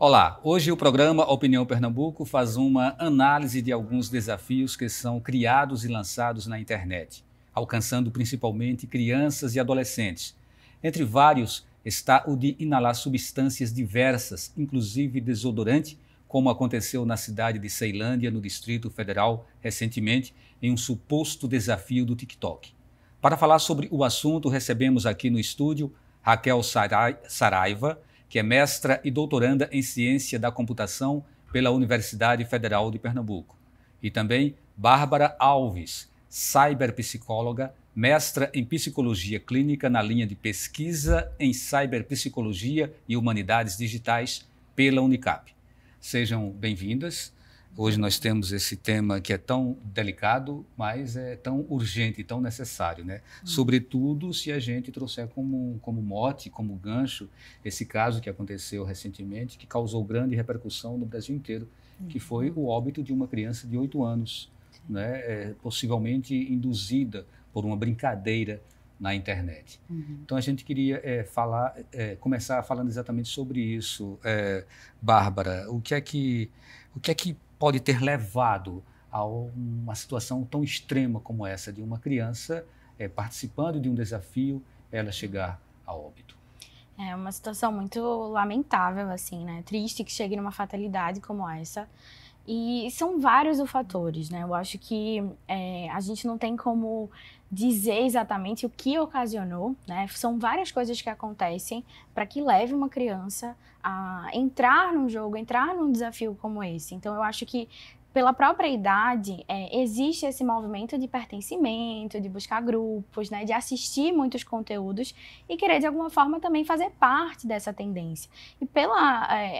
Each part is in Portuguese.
Olá, hoje o programa Opinião Pernambuco faz uma análise de alguns desafios que são criados e lançados na internet, alcançando principalmente crianças e adolescentes. Entre vários está o de inalar substâncias diversas, inclusive desodorante, como aconteceu na cidade de Ceilândia, no Distrito Federal, recentemente, em um suposto desafio do TikTok. Para falar sobre o assunto, recebemos aqui no estúdio Raquel Saraiva, que é mestra e doutoranda em Ciência da Computação pela Universidade Federal de Pernambuco. E também Bárbara Alves, cyberpsicóloga, mestra em Psicologia Clínica na linha de pesquisa em Cyberpsicologia e Humanidades Digitais pela Unicap. Sejam bem-vindas. Hoje nós temos esse tema que é tão delicado, mas é tão urgente e tão necessário, né? Sobretudo se a gente trouxer como mote, como gancho, esse caso que aconteceu recentemente, que causou grande repercussão no Brasil inteiro, que foi o óbito de uma criança de 8 anos, né? Possivelmente induzida por uma brincadeira na internet. Então a gente queria começar falando exatamente sobre isso. Bárbara, o que é que pode ter levado a uma situação tão extrema como essa de uma criança participando de um desafio, ela chegar a óbito? É uma situação muito lamentável, assim, né? Triste que chegue numa fatalidade como essa. E são vários os fatores, né? Eu acho que a gente não tem como dizer exatamente o que ocasionou, né? São várias coisas que acontecem para que leve uma criança a entrar num jogo, entrar num desafio como esse. Então, eu acho que pela própria idade, existe esse movimento de pertencimento, de buscar grupos, né, de assistir muitos conteúdos e querer, de alguma forma, também fazer parte dessa tendência. E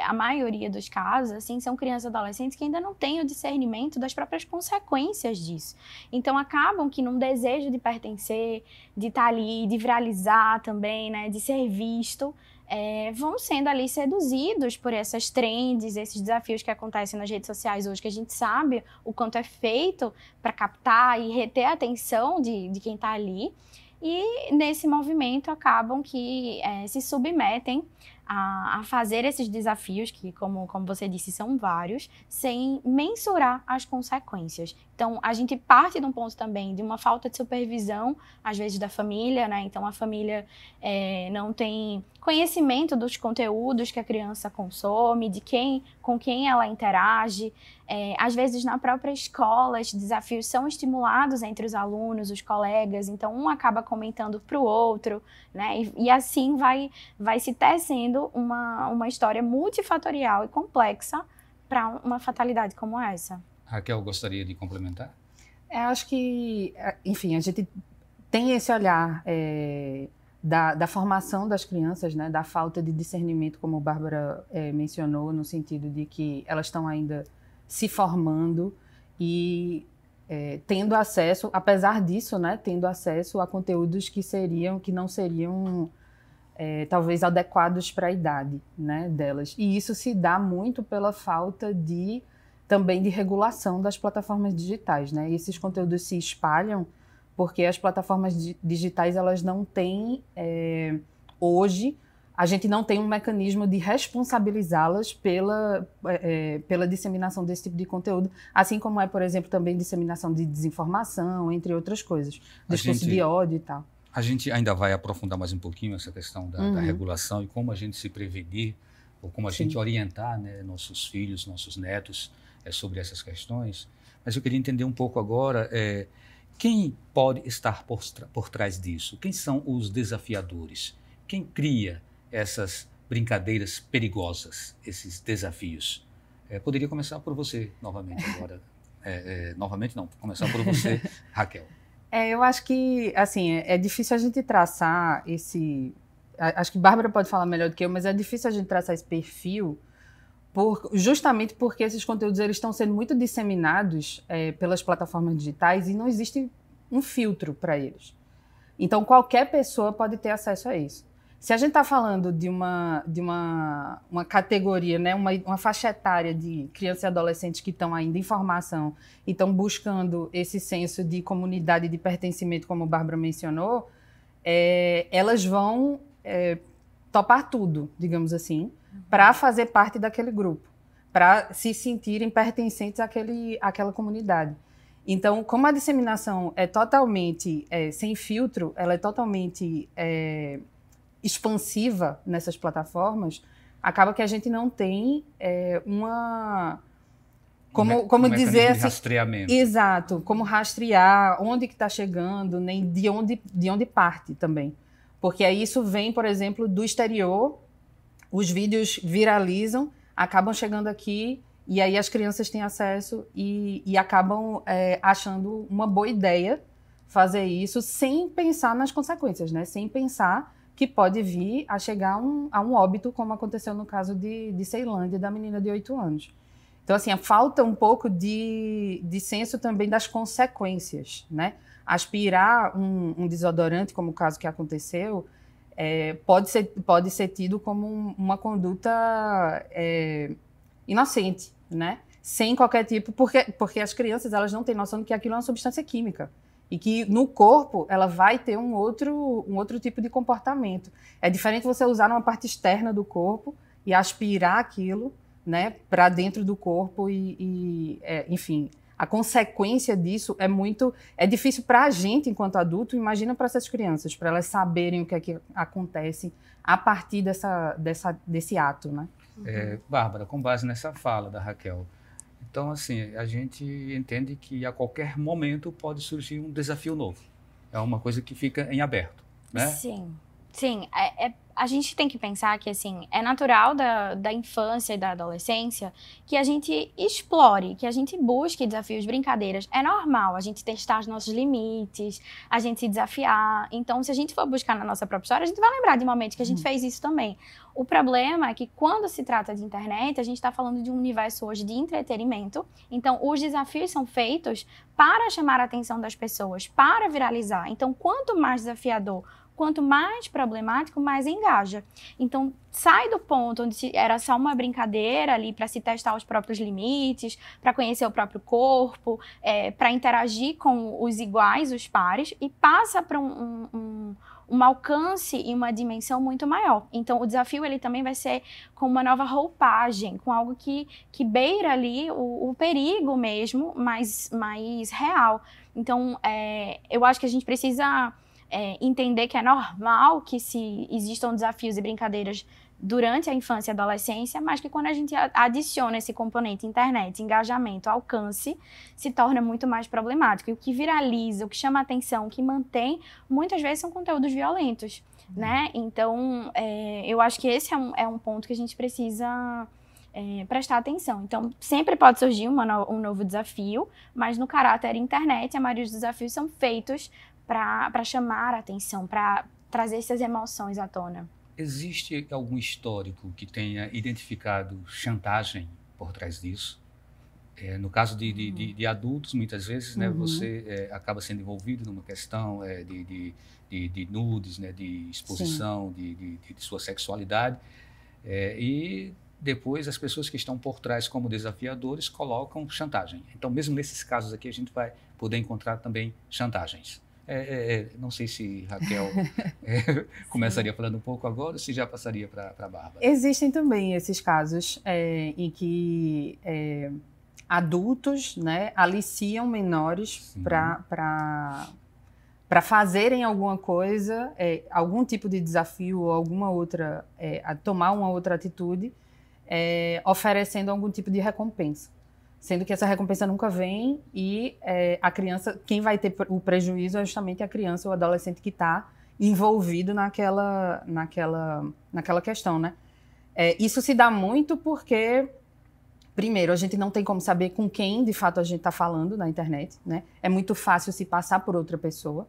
a maioria dos casos, assim, são crianças e adolescentes que ainda não têm o discernimento das próprias consequências disso. Então, acabam que num desejo de pertencer, de estar ali, de viralizar também, né, de ser visto, vão sendo ali seduzidos por essas trends, esses desafios que acontecem nas redes sociais hoje, que a gente sabe o quanto é feito para captar e reter a atenção de quem está ali. E nesse movimento acabam que se submetem a fazer esses desafios, que como você disse, são vários, sem mensurar as consequências. Então, a gente parte de um ponto também de uma falta de supervisão, às vezes da família, né? Então, a família não tem conhecimento dos conteúdos que a criança consome, com quem ela interage. Às vezes, na própria escola, esses desafios são estimulados entre os alunos, os colegas, então um acaba comentando para o outro, né? E assim vai se tecendo uma história multifatorial e complexa para uma fatalidade como essa. Raquel, gostaria de complementar? Acho que, enfim, a gente tem esse olhar da formação das crianças, né, da falta de discernimento, como a Bárbara mencionou, no sentido de que elas estão ainda se formando e tendo acesso, apesar disso, né, tendo acesso a conteúdos que não seriam talvez adequados para a idade, né, delas. E isso se dá muito pela falta também de regulação das plataformas digitais, né? E esses conteúdos se espalham porque as plataformas digitais, elas não têm, hoje, a gente não tem um mecanismo de responsabilizá-las pela disseminação desse tipo de conteúdo, assim como por exemplo, também disseminação de desinformação, entre outras coisas, discurso de ódio e tal. A gente ainda vai aprofundar mais um pouquinho essa questão da regulação e como a gente se prevenir, ou como a gente orientar, né, nossos filhos, nossos netos sobre essas questões. Mas eu queria entender um pouco agora quem pode estar por trás disso? Quem são os desafiadores? Quem cria essas brincadeiras perigosas, esses desafios? Poderia começar por você novamente agora. Novamente não, começar por você, Raquel. Eu acho que, assim, é difícil a gente traçar acho que Bárbara pode falar melhor do que eu, mas é difícil a gente traçar esse perfil justamente porque esses conteúdos eles estão sendo muito disseminados pelas plataformas digitais e não existe um filtro para eles. Então, qualquer pessoa pode ter acesso a isso. Se a gente está falando de uma categoria, né, uma faixa etária de crianças e adolescentes que estão ainda em formação e estão buscando esse senso de comunidade, de pertencimento, como a Bárbara mencionou, elas vão topar tudo, digamos assim, para fazer parte daquele grupo, para se sentirem pertencentes àquela comunidade. Então, como a disseminação é totalmente sem filtro, ela é totalmente expansiva nessas plataformas, acaba que a gente não tem como dizer assim, rastreamento. Exato, como rastrear onde que está chegando, nem de onde parte também. Porque aí isso vem, por exemplo, do exterior, os vídeos viralizam, acabam chegando aqui, e aí as crianças têm acesso e acabam achando uma boa ideia fazer isso sem pensar nas consequências, né? Sem pensar que pode vir a chegar a um óbito, como aconteceu no caso de Ceilândia, da menina de 8 anos. Então, assim, falta um pouco de senso também das consequências, né? Aspirar um desodorante, como o caso que aconteceu, pode ser tido como uma conduta inocente, né? Sem qualquer tipo, porque as crianças elas não têm noção de que aquilo é uma substância química e que no corpo ela vai ter um outro tipo de comportamento. É diferente você usar numa parte externa do corpo e aspirar aquilo, né, para dentro do corpo enfim, a consequência disso é difícil para a gente enquanto adulto, imagina para essas crianças, para elas saberem o que é que acontece a partir desse ato, né? Bárbara, com base nessa fala da Raquel, então assim, a gente entende que a qualquer momento pode surgir um desafio novo, é uma coisa que fica em aberto, né? Sim, a gente tem que pensar que, assim, é natural da infância e da adolescência que a gente explore, que a gente busque desafios, brincadeiras. É normal a gente testar os nossos limites, a gente se desafiar. Então, se a gente for buscar na nossa própria história, a gente vai lembrar de momentos que a gente fez isso também. O problema é que quando se trata de internet, a gente está falando de um universo hoje de entretenimento. Então, os desafios são feitos para chamar a atenção das pessoas, para viralizar. Então, quanto mais desafiador, quanto mais problemático, mais engaja. Então, sai do ponto onde era só uma brincadeira ali para se testar os próprios limites, para conhecer o próprio corpo, para interagir com os iguais, os pares, e passa para um alcance e uma dimensão muito maior. Então, o desafio ele também vai ser com uma nova roupagem, com algo que beira ali o perigo mesmo, mais real. Então, eu acho que a gente precisa entender que é normal que existam desafios e brincadeiras durante a infância e adolescência, mas que quando a gente adiciona esse componente internet, engajamento, alcance, se torna muito mais problemático. E o que viraliza, o que chama atenção, o que mantém, muitas vezes são conteúdos violentos, né? Então, eu acho que esse é um ponto que a gente precisa prestar atenção. Então, sempre pode surgir um novo desafio, mas no caráter internet, a maioria dos desafios são feitos para chamar a atenção, para trazer essas emoções à tona. Existe algum histórico que tenha identificado chantagem por trás disso? No caso de adultos, muitas vezes, né, você acaba sendo envolvido numa questão de nudes, né, de exposição de sua sexualidade, e depois as pessoas que estão por trás como desafiadores colocam chantagem. Então, mesmo nesses casos aqui, a gente vai poder encontrar também chantagens. Não sei se Raquel começaria falando um pouco agora ou se já passaria para a Bárbara. Existem também esses casos em que adultos, né, aliciam menores para fazerem alguma coisa, algum tipo de desafio ou alguma outra, a tomar uma outra atitude, oferecendo algum tipo de recompensa. Sendo que essa recompensa nunca vem e a criança, quem vai ter o prejuízo é justamente a criança ou o adolescente que está envolvido naquela questão, né? Isso se dá muito porque, primeiro, a gente não tem como saber com quem de fato a gente está falando na internet, né? É muito fácil se passar por outra pessoa.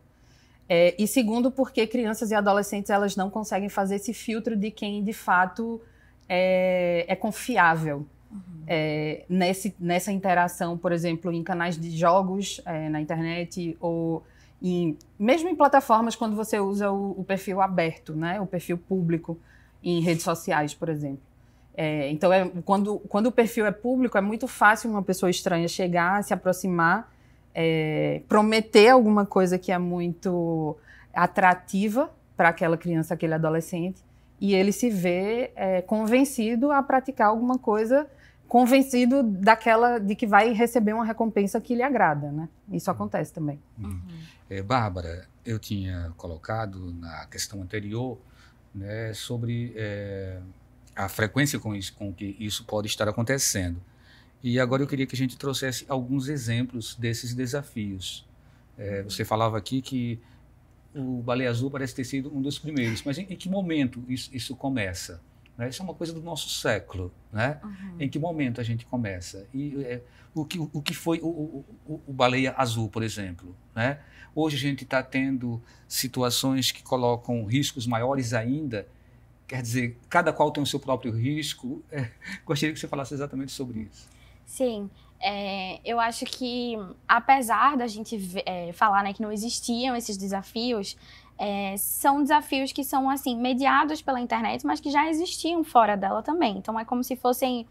E segundo, porque crianças e adolescentes elas não conseguem fazer esse filtro de quem de fato é confiável. Nessa interação, por exemplo, em canais de jogos na internet ou mesmo em plataformas quando você usa o perfil aberto, né? O perfil público em redes sociais, por exemplo. Então, quando o perfil é público, é muito fácil uma pessoa estranha chegar, se aproximar, prometer alguma coisa que é muito atrativa para aquela criança, aquele adolescente, e ele se vê convencido a praticar alguma coisa, convencido de que vai receber uma recompensa que lhe agrada, né? Isso acontece também. Bárbara, eu tinha colocado na questão anterior, né, sobre a frequência com que isso pode estar acontecendo. E agora eu queria que a gente trouxesse alguns exemplos desses desafios. Você falava aqui que o Baleia Azul parece ter sido um dos primeiros, mas em que momento isso começa? Né? Isso é uma coisa do nosso século, né? Em que momento a gente começa? E o que foi o Baleia Azul, por exemplo, né? Hoje a gente está tendo situações que colocam riscos maiores ainda. Quer dizer, cada qual tem o seu próprio risco. Gostaria que você falasse exatamente sobre isso. Sim, eu acho que, apesar da gente falar, né, que não existiam esses desafios, são desafios que são, assim, mediados pela internet, mas que já existiam fora dela também. Então, é como se fossem,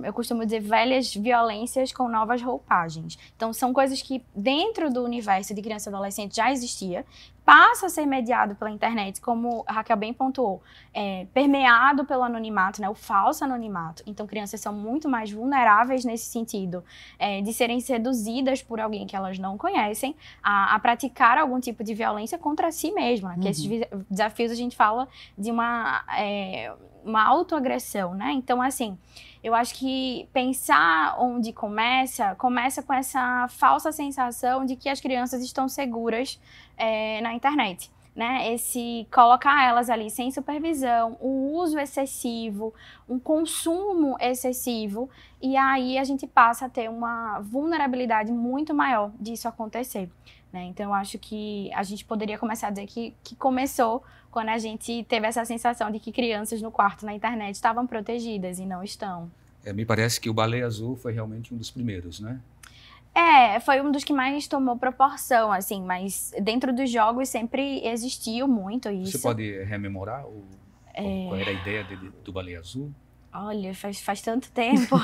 eu costumo dizer, velhas violências com novas roupagens. Então, são coisas que, dentro do universo de criança e adolescente, já existia, passa a ser mediado pela internet, como a Raquel bem pontuou, permeado pelo anonimato, né, o falso anonimato. Então, crianças são muito mais vulneráveis nesse sentido, de serem seduzidas por alguém que elas não conhecem, a praticar algum tipo de violência contra si mesma. Que esses desafios a gente fala de uma autoagressão, né? Então, assim, eu acho que pensar onde começa com essa falsa sensação de que as crianças estão seguras na internet, né? Esse colocar elas ali sem supervisão, um uso excessivo, um consumo excessivo, e aí a gente passa a ter uma vulnerabilidade muito maior disso acontecer, né? Então, eu acho que a gente poderia começar a dizer que começou quando a gente teve essa sensação de que crianças no quarto na internet estavam protegidas e não estão. Me parece que o Baleia Azul foi realmente um dos primeiros, né? Foi um dos que mais tomou proporção, assim, mas dentro dos jogos sempre existiu muito isso. Você pode rememorar qual era a ideia do Baleia Azul? Olha, faz tanto tempo.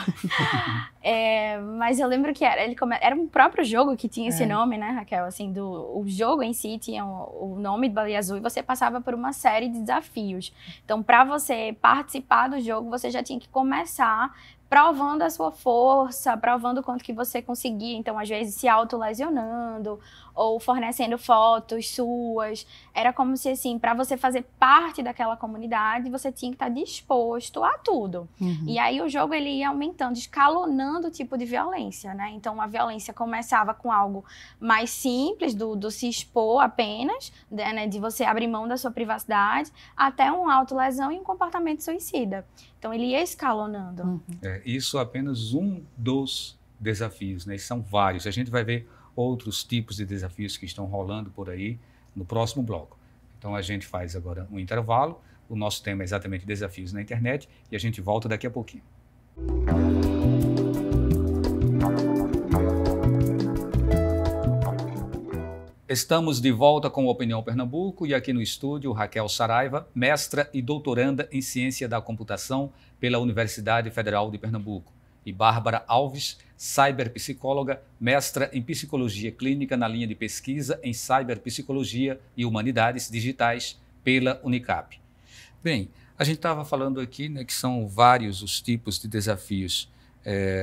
Mas eu lembro que era um próprio jogo que tinha esse nome, né, Raquel? Assim, o jogo em si tinha o nome de Baleia Azul e você passava por uma série de desafios. Então, para você participar do jogo, você já tinha que começar provando a sua força, provando o quanto que você conseguia. Então, às vezes, se autolesionando ou fornecendo fotos suas. Era como se, assim, para você fazer parte daquela comunidade, você tinha que estar disposto a tudo. E aí o jogo ele ia aumentando, escalonando o tipo de violência, né? Então, a violência começava com algo mais simples, do se expor apenas, né, de você abrir mão da sua privacidade, até uma autolesão e um comportamento suicida. Então, ele ia escalonando. Isso é apenas um dos desafios, né? São vários. A gente vai ver outros tipos de desafios que estão rolando por aí no próximo bloco. Então, a gente faz agora um intervalo. O nosso tema é exatamente desafios na internet e a gente volta daqui a pouquinho. Estamos de volta com o Opinião Pernambuco e aqui no estúdio Raquel Saraiva, mestra e doutoranda em Ciência da Computação pela Universidade Federal de Pernambuco, e Bárbara Alves, cyberpsicóloga, mestra em Psicologia Clínica na linha de pesquisa em Cyberpsicologia e Humanidades Digitais pela Unicap. Bem, a gente estava falando aqui, né, que são vários os tipos de desafios.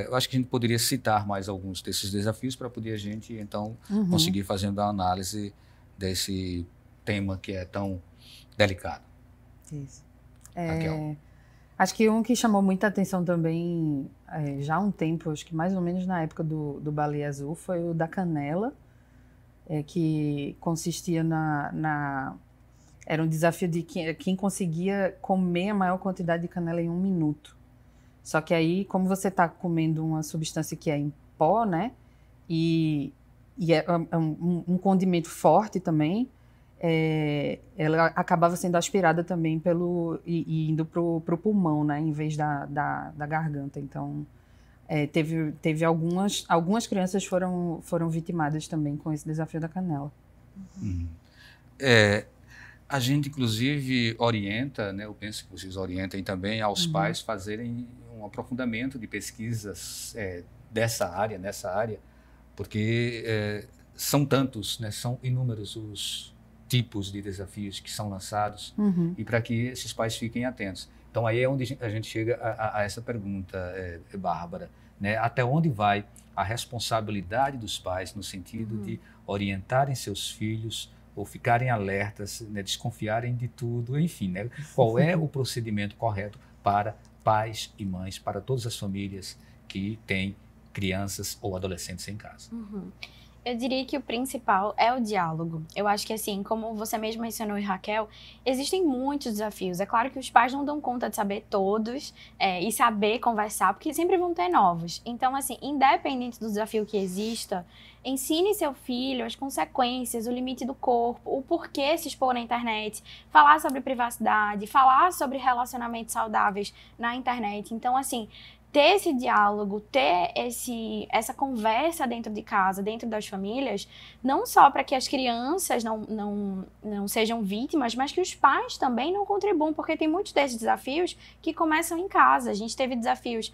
Eu acho que a gente poderia citar mais alguns desses desafios para poder a gente, então, conseguir fazer uma análise desse tema que é tão delicado. Isso. Acho que um que chamou muita atenção também, já há um tempo, acho que mais ou menos na época do Baleia Azul, foi o da canela, que consistia era um desafio de quem conseguia comer a maior quantidade de canela em 1 minuto. Só que aí, como você está comendo uma substância que é em pó, né, e é um condimento forte também, ela acabava sendo aspirada também e indo pro pulmão, né, em vez da garganta. Então, teve algumas crianças foram vitimadas também com esse desafio da canela. A gente, inclusive, orienta, né, eu penso que vocês orientem também aos pais fazerem um aprofundamento de pesquisas nessa área, porque são tantos, né, são inúmeros os tipos de desafios que são lançados e para que esses pais fiquem atentos. Então, aí é onde a gente chega a essa pergunta, Bárbara, né? Até onde vai a responsabilidade dos pais no sentido de orientarem seus filhos ou ficarem alertas, né? Desconfiarem de tudo, enfim, né? Qual é o procedimento correto para pais e mães, para todas as famílias que têm crianças ou adolescentes em casa? Eu diria que o principal é o diálogo. Eu acho que, assim, como você mesmo mencionou, Raquel, existem muitos desafios. É claro que os pais não dão conta de saber todos e saber conversar, porque sempre vão ter novos. Então, assim, independente do desafio que exista, ensine seu filho as consequências, o limite do corpo, o porquê se expor na internet, falar sobre privacidade, falar sobre relacionamentos saudáveis na internet. Então, assim, ter esse diálogo, ter essa conversa dentro de casa, dentro das famílias, não só para que as crianças não sejam vítimas, mas que os pais também não contribuam, porque tem muitos desses desafios que começam em casa. A gente teve desafios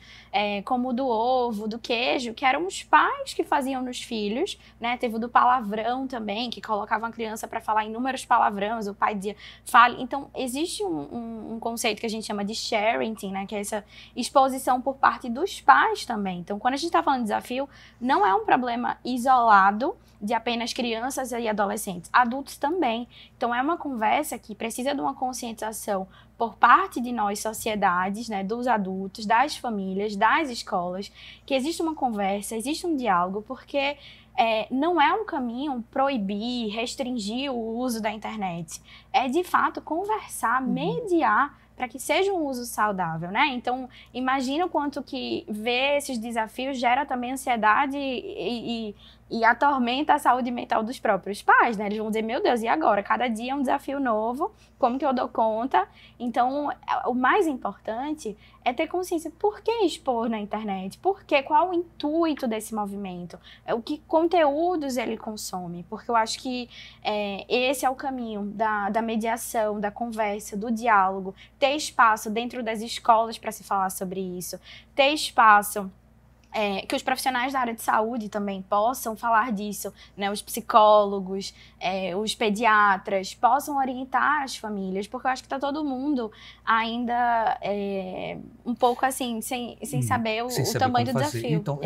como o do ovo, do queijo, que eram os pais que faziam nos filhos, né? Teve o do palavrão também, que colocavam a criança para falar inúmeros palavrões, o pai dizia, fale. Então, existe um conceito que a gente chama de sharing, né? Que é essa exposição por parte dos pais também. Então, quando a gente está falando de desafio, não é um problema isolado de apenas crianças e adolescentes, adultos também. Então, é uma conversa que precisa de uma conscientização por parte de nós, sociedades, né, dos adultos, das famílias, das escolas, que existe uma conversa, existe um diálogo, porque não é um caminho proibir, restringir o uso da internet. É, de fato, conversar, mediar, para que seja um uso saudável, né? Então, imagina o quanto que ver esses desafios gera também ansiedade e atormenta a saúde mental dos próprios pais, né? Eles vão dizer, meu Deus, e agora? Cada dia é um desafio novo, como que eu dou conta? Então, o mais importante é ter consciência. Por que expor na internet? Por quê? Qual o intuito desse movimento? O que conteúdos ele consome? Porque eu acho que esse é o caminho da mediação, da conversa, do diálogo. Ter espaço dentro das escolas para se falar sobre isso. Ter espaço que os profissionais da área de saúde também possam falar disso, né? Os psicólogos, os pediatras possam orientar as famílias, porque eu acho que está todo mundo ainda um pouco assim, sem saber o tamanho do desafio. Então,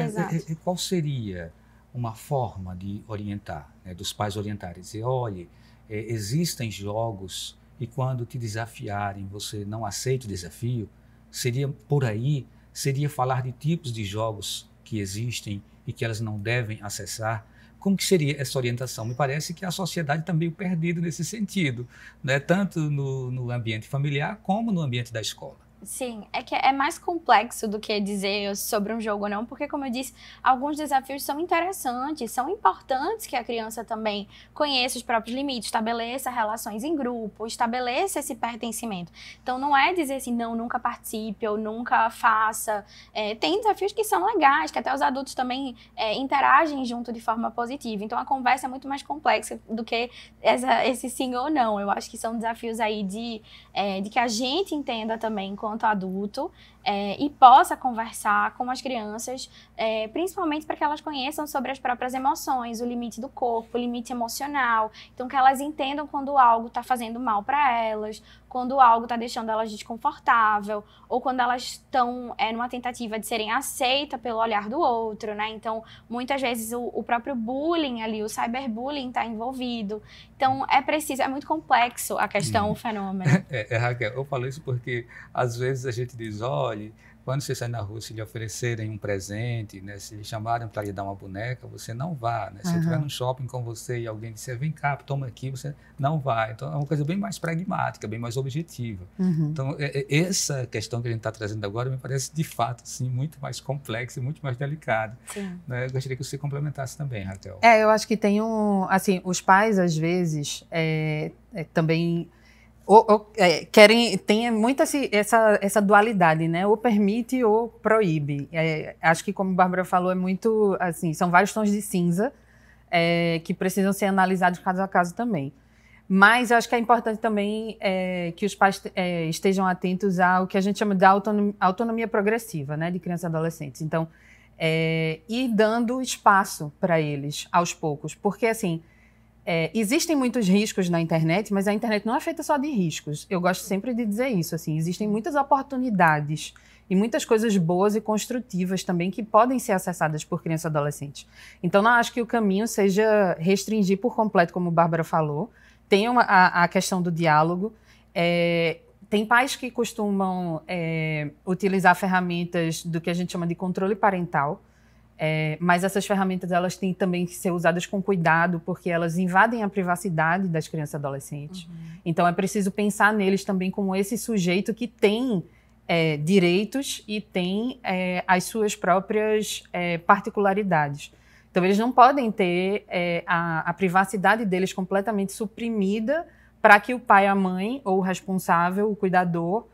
qual seria uma forma de orientar, né? Dos pais orientarem, dizer, olha, existem jogos e quando te desafiarem, você não aceita o desafio, seria por aí. Seria falar de tipos de jogos que existem e que elas não devem acessar. Como que seria essa orientação? Me parece que a sociedade está meio perdida nesse sentido, né? Tanto no ambiente familiar como no ambiente da escola. Sim, é que é mais complexo do que dizer sobre um jogo ou não, porque, como eu disse, alguns desafios são interessantes, são importantes que a criança também conheça os próprios limites, estabeleça relações em grupo, estabeleça esse pertencimento. Então, não é dizer assim, não, nunca participe ou nunca faça. Tem desafios que são legais, que até os adultos também interagem junto de forma positiva. Então, a conversa é muito mais complexa do que esse sim ou não. Eu acho que são desafios aí de que a gente entenda também, enquanto adulto, e possa conversar com as crianças, principalmente para que elas conheçam sobre as próprias emoções, o limite do corpo, o limite emocional. Então, que elas entendam quando algo está fazendo mal para elas, quando algo está deixando elas desconfortável, ou quando elas estão numa tentativa de serem aceitas pelo olhar do outro, né? Então, muitas vezes o próprio bullying ali, o cyberbullying está envolvido. Então, é muito complexo a questão, o fenômeno. Raquel, eu falo isso porque às vezes a gente diz, olha, quando você sai na rua, se lhe oferecerem um presente, né, se lhe chamarem para lhe dar uma boneca, você não vá, né? Se eu estiver no shopping com você e alguém disser, vem cá, toma aqui, você não vai. Então, é uma coisa bem mais pragmática, bem mais objetiva. Então, essa questão que a gente está trazendo agora me parece, de fato, assim, muito mais complexa e muito mais delicada. Né? Eu gostaria que você complementasse também, Raquel. Eu acho que tem assim, os pais, às vezes, também... tem muito essa dualidade, né? Ou permite ou proíbe. Acho que, como a Bárbara falou, é muito assim, são vários tons de cinza que precisam ser analisados caso a caso também. Mas eu acho que é importante também que os pais estejam atentos ao que a gente chama de autonomia progressiva, né? De crianças e adolescentes. Então, ir dando espaço para eles aos poucos, porque assim, existem muitos riscos na internet, mas a internet não é feita só de riscos. Eu gosto sempre de dizer isso, assim, existem muitas oportunidades e muitas coisas boas e construtivas também que podem ser acessadas por crianças e adolescentes. Então, não acho que o caminho seja restringir por completo, como a Bárbara falou. Tem a questão do diálogo. Tem pais que costumam utilizar ferramentas do que a gente chama de controle parental, mas essas ferramentas elas têm também que ser usadas com cuidado, porque elas invadem a privacidade das crianças e adolescentes. Então, é preciso pensar neles também como esse sujeito que tem direitos e tem as suas próprias particularidades. Então, eles não podem ter a privacidade deles completamente suprimida para que o pai, a mãe, ou o responsável, o cuidador,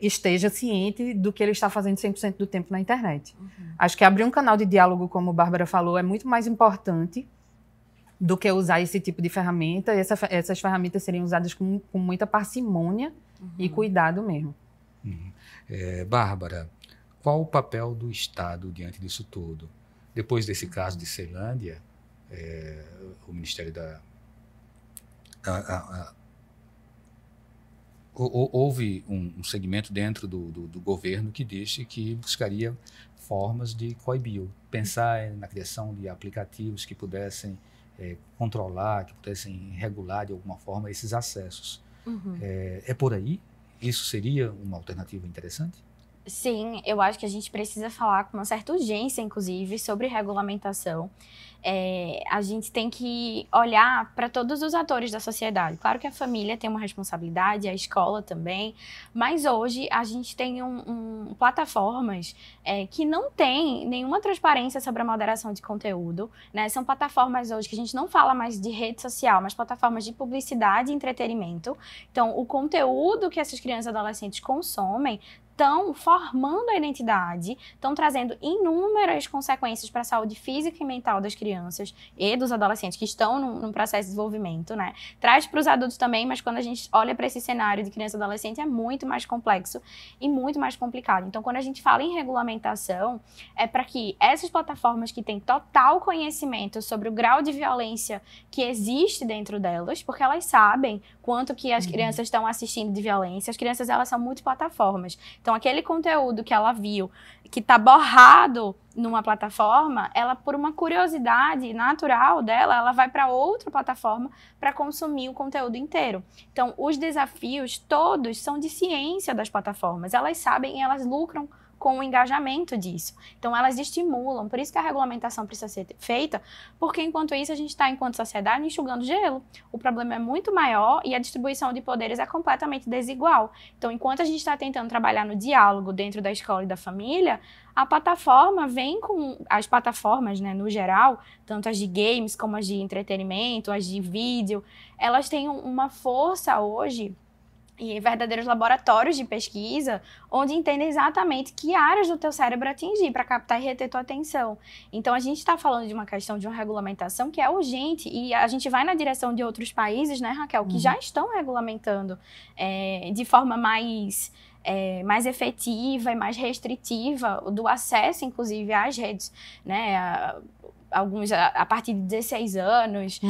esteja ciente do que ele está fazendo 100% do tempo na internet. Acho que abrir um canal de diálogo, como a Bárbara falou, é muito mais importante do que usar esse tipo de ferramenta. Essas ferramentas seriam usadas com muita parcimônia e cuidado mesmo. Bárbara, qual o papel do Estado diante disso tudo? Depois desse caso de Ceilândia, o Ministério houve um segmento dentro do governo que disse que buscaria formas de coibir, pensar na criação de aplicativos que pudessem controlar, que pudessem regular de alguma forma esses acessos. É por aí? Isso seria uma alternativa interessante? Sim, eu acho que a gente precisa falar com uma certa urgência, inclusive, sobre regulamentação. A gente tem que olhar para todos os atores da sociedade. Claro que a família tem uma responsabilidade, a escola também, mas hoje a gente tem plataformas que não têm nenhuma transparência sobre a moderação de conteúdo, né? São plataformas hoje que a gente não fala mais de rede social, mas plataformas de publicidade e entretenimento. Então, o conteúdo que essas crianças e adolescentes consomem estão formando a identidade, estão trazendo inúmeras consequências para a saúde física e mental das crianças e dos adolescentes que estão num processo de desenvolvimento, né? Traz para os adultos também, mas quando a gente olha para esse cenário de criança e adolescente é muito mais complexo e muito mais complicado. Então, quando a gente fala em regulamentação, é para que essas plataformas que têm total conhecimento sobre o grau de violência que existe dentro delas, porque elas sabem quanto que as crianças estão assistindo de violência, as crianças elas são multiplataformas. Então, aquele conteúdo que ela viu, que está borrado numa plataforma, ela, por uma curiosidade natural dela, ela vai para outra plataforma para consumir o conteúdo inteiro. Então, os desafios todos são de ciência das plataformas. Elas sabem e elas lucram com o engajamento disso. Então, elas estimulam. Por isso que a regulamentação precisa ser feita, porque enquanto isso a gente está, enquanto sociedade, enxugando gelo. O problema é muito maior e a distribuição de poderes é completamente desigual. Então, enquanto a gente está tentando trabalhar no diálogo dentro da escola e da família, a plataforma vem com... As plataformas, né, no geral, tanto as de games como as de entretenimento, as de vídeo, elas têm uma força hoje e verdadeiros laboratórios de pesquisa, onde entendem exatamente que áreas do teu cérebro atingir para captar e reter tua atenção. Então, a gente está falando de uma questão de uma regulamentação que é urgente, e a gente vai na direção de outros países, né, Raquel, que já estão regulamentando de forma mais efetiva e mais restritiva do acesso, inclusive, às redes, né, alguns a partir de 16 anos.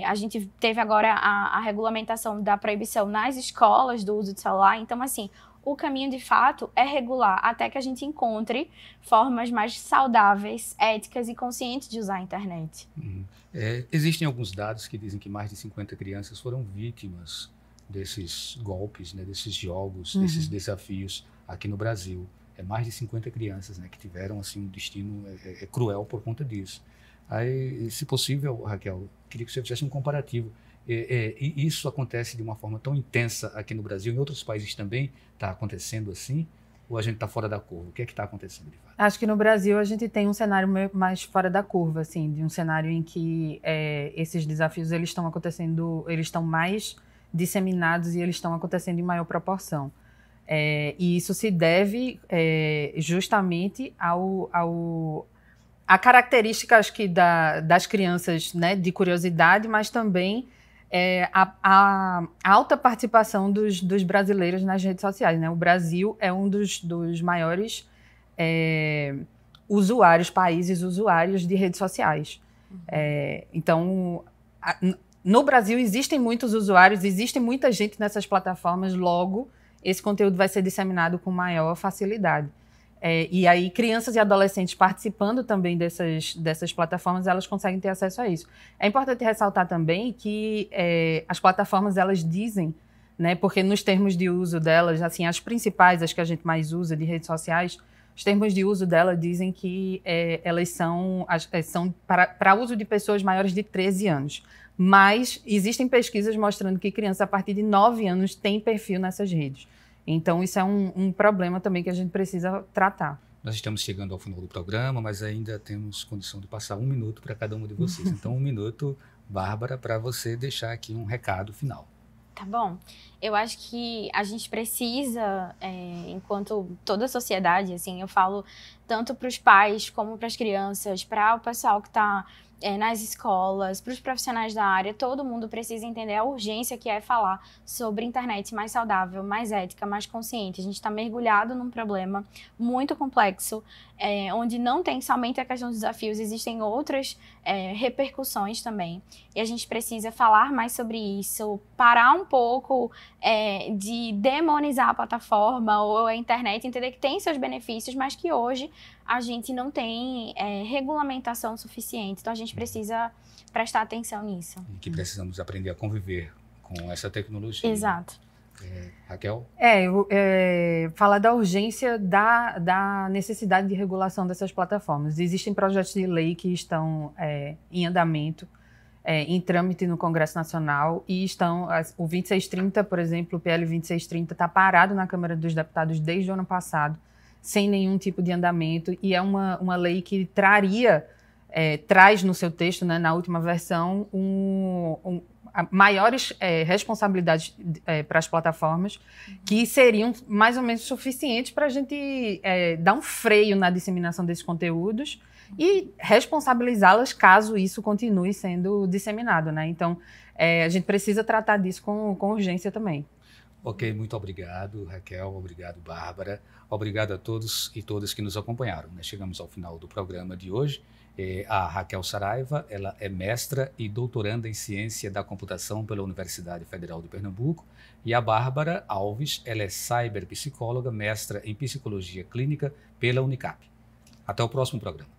A gente teve agora a regulamentação da proibição nas escolas do uso de celular. Então, assim, o caminho, de fato, é regular até que a gente encontre formas mais saudáveis, éticas e conscientes de usar a internet. Existem alguns dados que dizem que mais de 50 crianças foram vítimas desses golpes, né, desses jogos, desses desafios aqui no Brasil. Mais de 50 crianças, né, que tiveram assim, um destino cruel por conta disso. Aí, se possível, Raquel, queria que você fizesse um comparativo. E isso acontece de uma forma tão intensa aqui no Brasil, em outros países também está acontecendo assim? Ou a gente está fora da curva? O que é que está acontecendo de fato? Acho que no Brasil a gente tem um cenário mais fora da curva, assim, de um cenário em que esses desafios eles estão acontecendo, eles estão mais disseminados e eles estão acontecendo em maior proporção. E isso se deve justamente a característica, acho que, das crianças, né, de curiosidade, mas também a alta participação dos brasileiros nas redes sociais, né? O Brasil é um dos maiores países usuários de redes sociais. Então, no Brasil existem muitos usuários, existe muita gente nessas plataformas, logo esse conteúdo vai ser disseminado com maior facilidade. E aí crianças e adolescentes participando também dessas plataformas, elas conseguem ter acesso a isso. É importante ressaltar também que as plataformas, elas dizem, né, porque nos termos de uso delas, assim, as principais, as que a gente mais usa de redes sociais, os termos de uso dela dizem que elas são para uso de pessoas maiores de 13 anos. Mas existem pesquisas mostrando que crianças a partir de 9 anos têm perfil nessas redes. Então, isso é um problema também que a gente precisa tratar. Nós estamos chegando ao final do programa, mas ainda temos condição de passar 1 minuto para cada um de vocês. Então, 1 minuto, Bárbara, para você deixar aqui um recado final. Tá bom. Eu acho que a gente precisa, enquanto toda a sociedade, assim, eu falo tanto para os pais como para as crianças, para o pessoal que está nas escolas, para os profissionais da área, todo mundo precisa entender a urgência que é falar sobre internet mais saudável, mais ética, mais consciente. A gente está mergulhado num problema muito complexo, onde não tem somente a questão dos desafios, existem outras repercussões também. E a gente precisa falar mais sobre isso, parar um pouco de demonizar a plataforma ou a internet, entender que tem seus benefícios, mas que hoje a gente não tem regulamentação suficiente. Então, a gente precisa prestar atenção nisso. E que precisamos aprender a conviver com essa tecnologia. Exato. Raquel? Falar da urgência da necessidade de regulação dessas plataformas. Existem projetos de lei que estão em andamento, em trâmite no Congresso Nacional, e o 2630, por exemplo, o PL 2630 está parado na Câmara dos Deputados desde o ano passado, sem nenhum tipo de andamento, e é uma lei que traz no seu texto, né, na última versão, maiores responsabilidades para as plataformas, que seriam mais ou menos suficientes para a gente dar um freio na disseminação desses conteúdos e responsabilizá-las caso isso continue sendo disseminado, né? Então, a gente precisa tratar disso com urgência também. Ok, muito obrigado, Raquel, obrigado, Bárbara, obrigado a todos e todas que nos acompanharam. Nós chegamos ao final do programa de hoje. A Raquel Saraiva, ela é mestra e doutoranda em Ciência da Computação pela Universidade Federal de Pernambuco, e a Bárbara Alves, ela é cyberpsicóloga, mestra em Psicologia Clínica pela Unicap. Até o próximo programa.